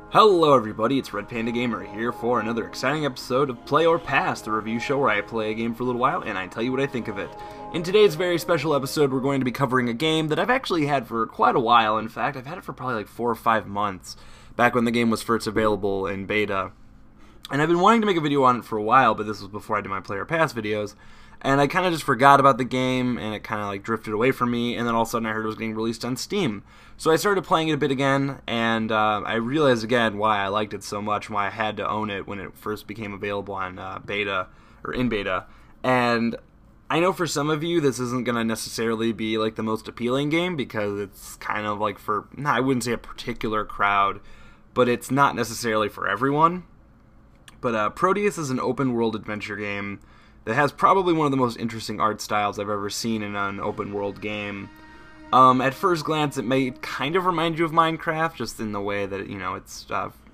Hello everybody, it's Red Panda Gamer here for another exciting episode of Play or Pass, the review show where I play a game for a little while and I tell you what I think of it. In today's very special episode, we're going to be covering a game that I've actually had for quite a while. In fact, I've had it for probably like 4 or 5 months, back when the game was first available in beta. And I've been wanting to make a video on it for a while, but this was before I did my Play or Pass videos. And I kind of just forgot about the game, and it kind of like drifted away from me, and then all of a sudden I heard it was getting released on Steam. So I started playing it a bit again, and I realized again why I liked it so much, and why I had to own it when it first became available on beta, or in beta. And I know for some of you this isn't going to necessarily be like the most appealing game, because it's kind of like for, I wouldn't say a particular crowd, but it's not necessarily for everyone. But Proteus is an open world adventure game that has probably one of the most interesting art styles I've ever seen in an open world game. At first glance, it may kind of remind you of Minecraft, just in the way that, you know, it's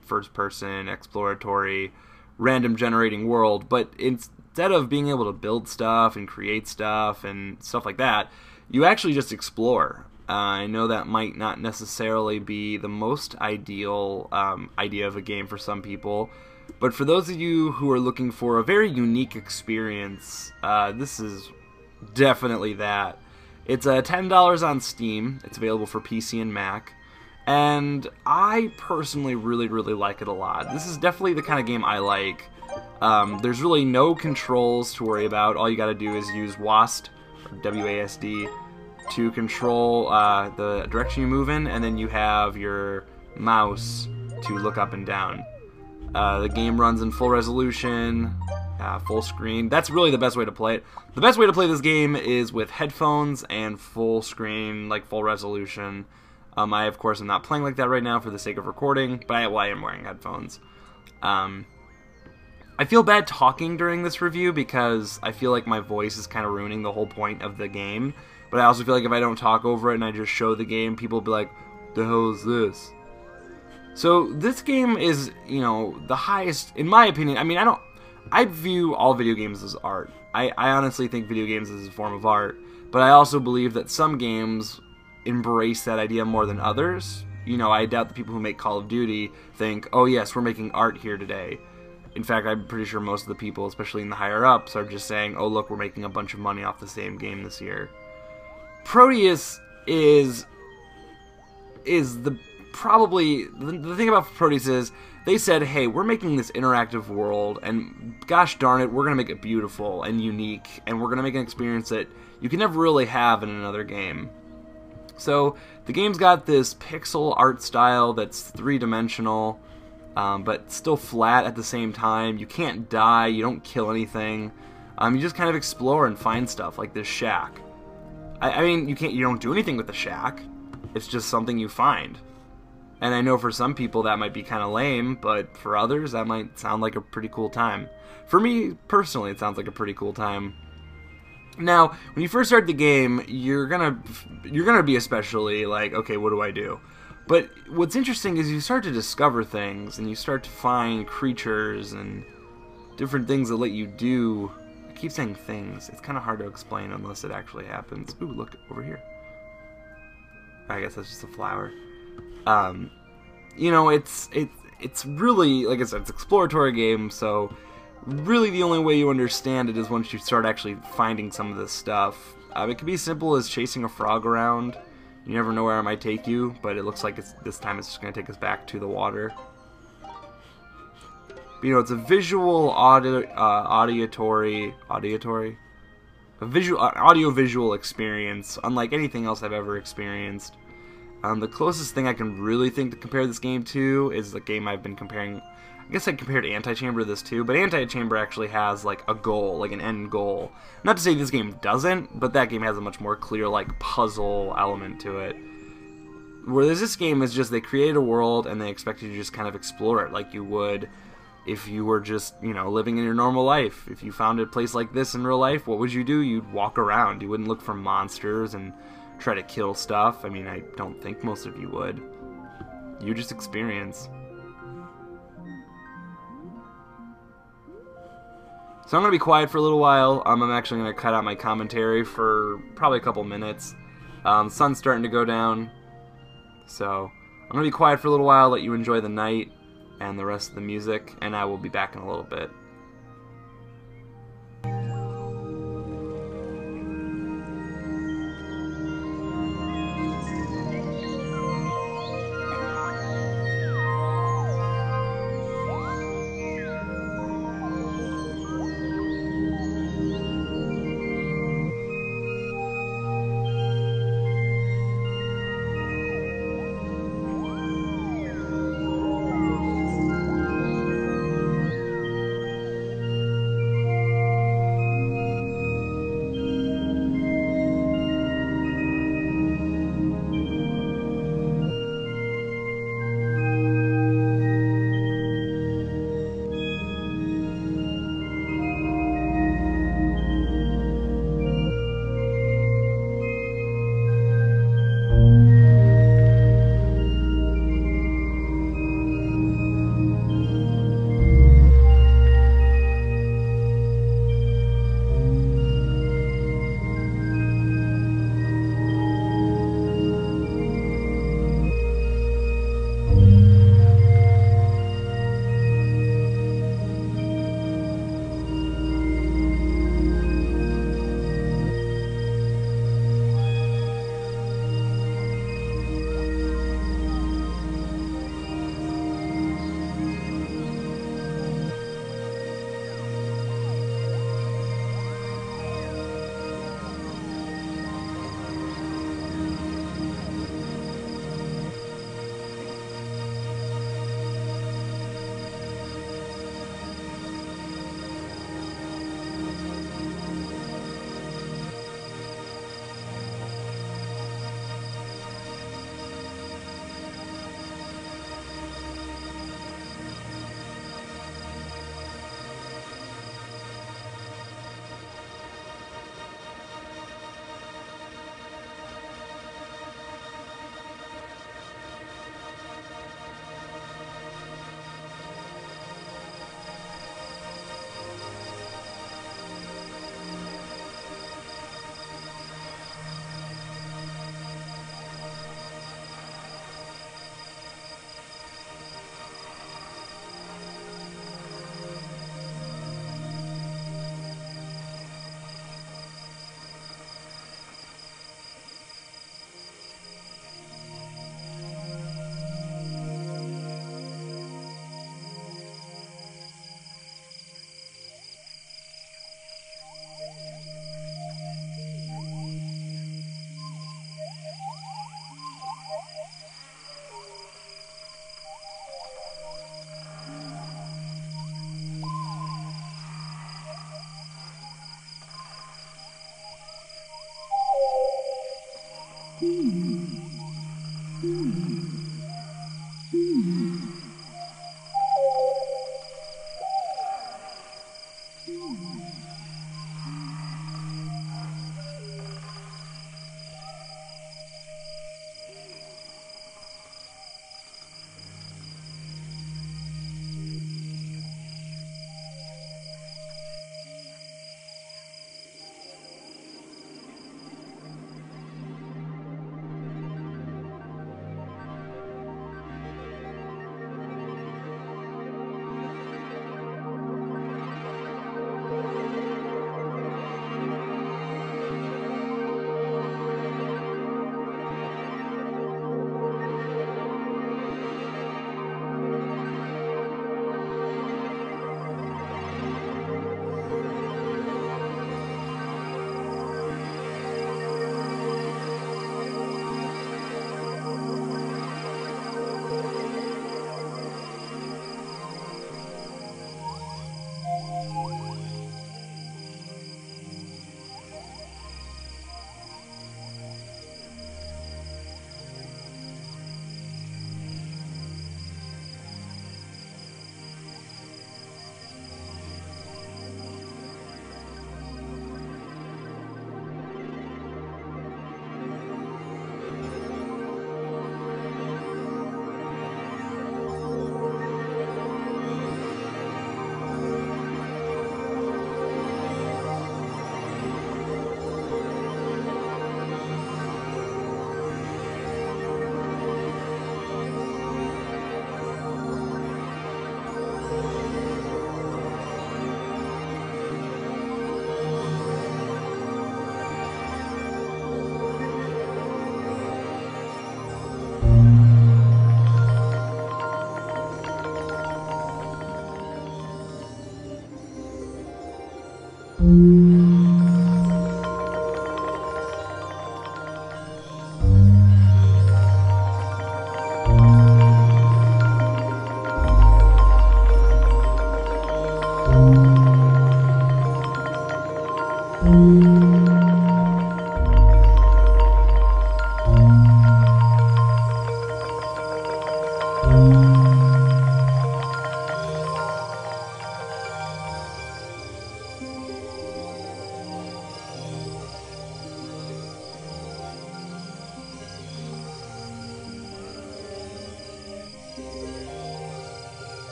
first person, exploratory, random generating world, but instead of being able to build stuff and create stuff and stuff like that, you actually just explore. I know that might not necessarily be the most ideal idea of a game for some people, but for those of you who are looking for a very unique experience, this is definitely that. It's $10 on Steam. It's available for PC and Mac. And I personally really like it a lot. This is definitely the kind of game I like. There's really no controls to worry about. All you gotta do is use WASD, or W-A-S-D, to control the direction you move in, and then you have your mouse to look up and down. The game runs in full resolution, full screen. That's really the best way to play it. The best way to play this game is with headphones and full screen, like full resolution. I, of course, am not playing like that right now for the sake of recording, but I am wearing headphones. I feel bad talking during this review because I feel like my voice is kind of ruining the whole point of the game. But I also feel like if I don't talk over it and I just show the game, people will be like, "The hell is this?" So this game is, you know, the highest, in my opinion. I mean, I view all video games as art. I honestly think video games is a form of art, but I also believe that some games embrace that idea more than others. You know, I doubt the people who make Call of Duty think, oh yes, we're making art here today. In fact, I'm pretty sure most of the people, especially in the higher ups, are just saying, oh look, we're making a bunch of money off the same game this year. Proteus is probably the thing about Proteus is they said, hey, we're making this interactive world, and gosh darn it, we're gonna make it beautiful and unique, and we're gonna make an experience that you can never really have in another game. So the game's got this pixel art style that's three-dimensional, but still flat at the same time. You can't die, you don't kill anything. You just kind of explore and find stuff, like this shack. I mean, you don't do anything with the shack. It's just something you find. And I know for some people that might be kind of lame, but for others that might sound like a pretty cool time. For me, personally, it sounds like a pretty cool time. Now, when you first start the game, you're gonna be especially like, okay, what do I do? But what's interesting is you start to discover things, and you start to find creatures and different things that let you do. I keep saying things. It's kind of hard to explain unless it actually happens. Ooh, look over here. I guess that's just a flower. You know, it's really, like I said, it's an exploratory game, so really the only way you understand it is once you start actually finding some of this stuff. It can be as simple as chasing a frog around. You never know where it might take you, but it looks like this time it's just going to take us back to the water. But, you know, it's a visual, audio-visual experience, unlike anything else I've ever experienced. The closest thing I can really think to compare this game to is the game I've been comparing. I guess I compared Antichamber to this too, but Antichamber actually has like a goal, like an end goal. Not to say this game doesn't, but that game has a much more clear like puzzle element to it. Whereas this game is just they create a world and they expect you to just kind of explore it like you would if you were just, you know, living in your normal life. If you found a place like this in real life, what would you do? You'd walk around. You wouldn't look for monsters and try to kill stuff. I mean, I don't think most of you would. You just experience. So I'm going to be quiet for a little while. I'm actually going to cut out my commentary for probably a couple minutes. Sun's starting to go down. So I'm going to be quiet for a little while, let you enjoy the night. and the rest of the music, and I will be back in a little bit.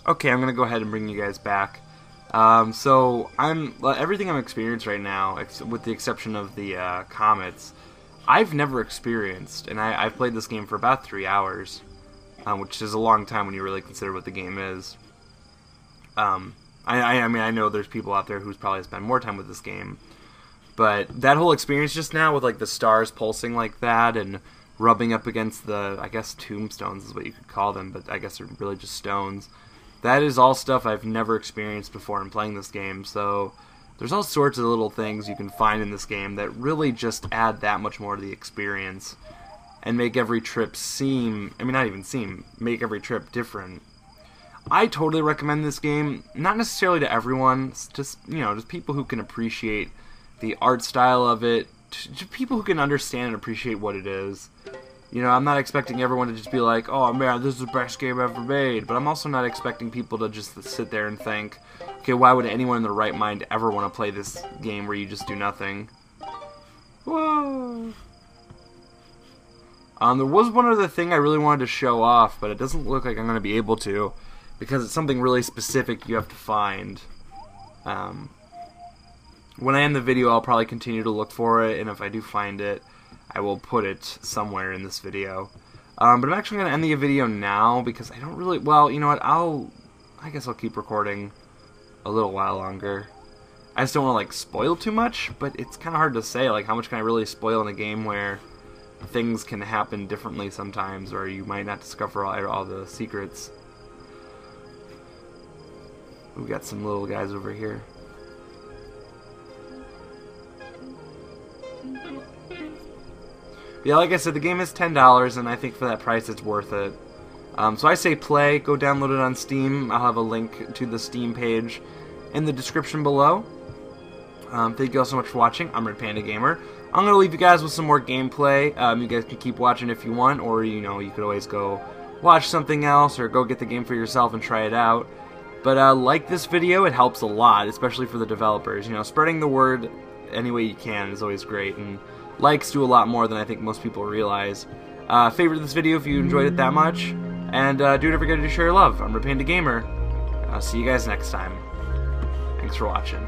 Okay, I'm gonna go ahead and bring you guys back. So everything I'm experiencing right now, with the exception of the comets, I've never experienced, and I've played this game for about 3 hours, which is a long time when you really consider what the game is. I mean, I know there's people out there who's probably spent more time with this game, but that whole experience just now with like the stars pulsing like that and rubbing up against the, I guess tombstones is what you could call them, but I guess they're really just stones. That is all stuff I've never experienced before in playing this game, so there's all sorts of little things you can find in this game that really just add that much more to the experience and make every trip seem, I mean not even seem, make every trip different. I totally recommend this game, not necessarily to everyone, just, you know, just people who can appreciate the art style of it, to people who can understand and appreciate what it is. You know, I'm not expecting everyone to just be like, oh man, this is the best game ever made, but I'm also not expecting people to just sit there and think, okay, why would anyone in their right mind ever want to play this game where you just do nothing? Whoa! There was one other thing I really wanted to show off, but it doesn't look like I'm going to be able to, because it's something really specific you have to find. When I end the video, I'll probably continue to look for it, and if I do find it, I will put it somewhere in this video. But I'm actually going to end the video now because I don't really... Well, you know what? I guess I'll keep recording a little while longer. I just don't want to, like, spoil too much, but it's kind of hard to say, like, how much can I really spoil in a game where things can happen differently sometimes, or you might not discover all the secrets. We got some little guys over here. Yeah, like I said, the game is $10, and I think for that price it's worth it. So I say play, go download it on Steam. I'll have a link to the Steam page in the description below. Thank you all so much for watching. I'm Red Panda Gamer. I'm going to leave you guys with some more gameplay. You guys can keep watching if you want, or, you know, you could always go watch something else, or go get the game for yourself and try it out. But like this video, it helps a lot, especially for the developers. You know, spreading the word any way you can is always great, and likes do a lot more than I think most people realize. Favorite this video if you enjoyed it that much, and do never forget to share your love. I'm Red Panda Gamer. I'll see you guys next time. Thanks for watching.